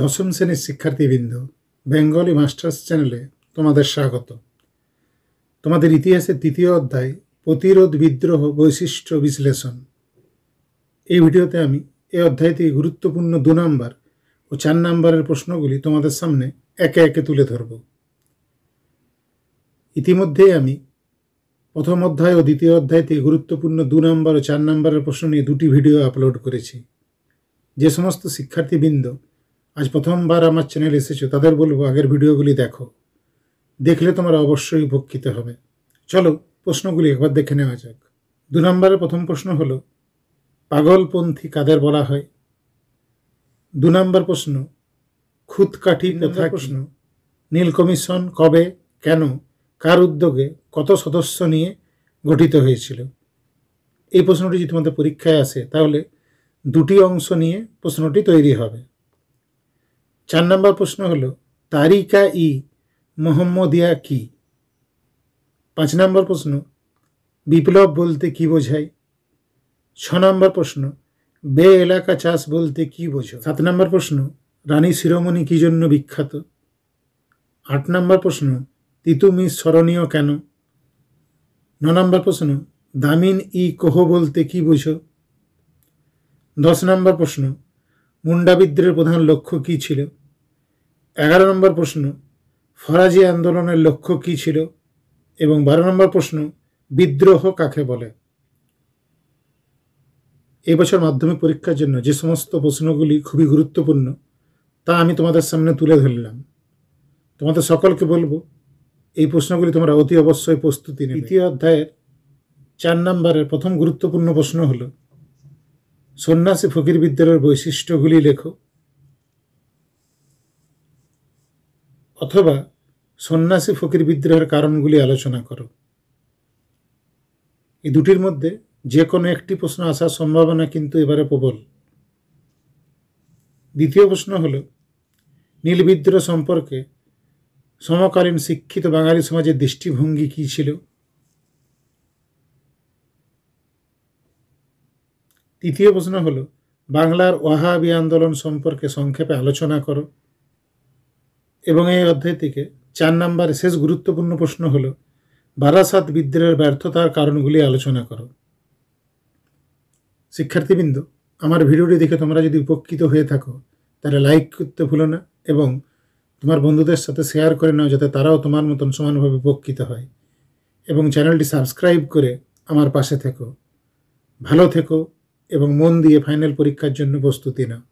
দশম শ্রেণীর শিক্ষার্থীবৃন্দ, বেঙ্গলি মাস্টার্স চ্যানেলে তোমাদের স্বাগত। তোমাদের ইতিহাসের তৃতীয় অধ্যায় প্রতিরোধ বিদ্রোহ বৈশিষ্ট্য বিশ্লেষণ। এই ভিডিওতে আমি এই অধ্যায় থেকে গুরুত্বপূর্ণ 2 নম্বর ও 4 নম্বরের প্রশ্নগুলি তোমাদের সামনে একে একে তুলে ধরব। ইতিমধ্যেই আমি প্রথম অধ্যায় ও দ্বিতীয় অধ্যায় থেকে গুরুত্বপূর্ণ 2 নম্বর ও 4 নম্বরের প্রশ্ন নিয়ে 2টি ভিডিও আপলোড করেছি। যে সমস্ত শিক্ষার্থীবৃন্দ আজ প্রথমবার আমার চ্যানেল এসেছো তাদের বলবো আগের ভিডিওগুলি দেখো, দেখলে তোমরা অবশ্যই উপকৃত হবে। চলো প্রশ্নগুলি একবার দেখে নেওয়া যাক। 2 নম্বরের প্রথম প্রশ্ন হলো, পাগলপন্থী কাদের বলা হয়? 2 নম্বর প্রশ্ন, খুঁতকাঠি কথা প্রশ্ন, নীল কমিশন কবে, কেন, কার উদ্যোগে, কত সদস্য নিয়ে গঠিত হয়েছিল? এই প্রশ্নটি যদি তোমাদের পরীক্ষায় আসে তাহলে 2টি অংশ নিয়ে প্রশ্নটি তৈরি হবে। 4 নম্বর প্রশ্ন হলো, তারিকা-ই মোহাম্মদিয়া কি? 5 নম্বর প্রশ্ন, বিপ্লব বলতে কি বোঝায়? 6 নম্বর প্রশ্ন, বে এলাকা চাষ বলতে কি বোঝো? 7 নম্বর প্রশ্ন, রানী শিরোমণি কি জন্য বিখ্যাত? 8 নম্বর প্রশ্ন, তিতুমির স্মরণীয় কেন? 9 নম্বর প্রশ্ন, দামিন-ই কোহ বলতে কি বোঝো? 10 নম্বর প্রশ্ন, মুন্ডা বিদ্রোহের প্রধান লক্ষ্য কী ছিল? 11 নম্বর প্রশ্ন, ফরাজি আন্দোলনের লক্ষ্য কী ছিল? এবং 12 নম্বর প্রশ্ন, বিদ্রোহ কাকে বলে? এবছর মাধ্যমিক পরীক্ষার জন্য যে সমস্ত প্রশ্নগুলি খুবই গুরুত্বপূর্ণ তা আমি তোমাদের সামনে তুলে ধরলাম। তোমাদের সকলকে বলবো এই প্রশ্নগুলি তোমরা অতি অবশ্যই প্রস্তুতি নেবে। দ্বিতীয় অধ্যায়ের 4 নম্বরের প্রথম গুরুত্বপূর্ণ প্রশ্ন হলো, সন্ন্যাসী ফকির বিদ্রোহের বৈশিষ্ট্যগুলি লেখো, অথবা সন্ন্যাসী ফকির বিদ্রোহের কারণগুলি আলোচনা করো। এই দুটির মধ্যে যে কোনো একটি প্রশ্ন আসার সম্ভাবনা কিন্তু এবারে প্রবল। দ্বিতীয় প্রশ্ন হলো, নীল বিদ্রোহ সম্পর্কে সমকালীন শিক্ষিত বাঙালি সমাজের দৃষ্টিভঙ্গি কী ছিল? তৃতীয় প্রশ্ন হলো, বাংলার ওয়াহাবি আন্দোলন সম্পর্কে সংক্ষেপে আলোচনা করো। এবং এই অধ্যায় থেকে 4 নম্বর শেষ গুরুত্বপূর্ণ প্রশ্ন হলো, বারাসাত বিদ্রোহের ব্যর্থতার কারণগুলি আলোচনা করো। শিক্ষার্থীবৃন্দ, আমার ভিডিওটি দেখে তোমরা যদি উপকৃত হয়ে থাকো তাহলে লাইক করতে ভুলো না এবং তোমার বন্ধুদের সাথে শেয়ার করে নাও যাতে তারাও তোমার মতন সমানভাবে উপকৃত হয়। এবং চ্যানেলটি সাবস্ক্রাইব করে আমার পাশে থেকো। ভালো থেকো এবং মন দিয়ে ফাইনাল পরীক্ষার জন্য প্রস্তুতি নাও।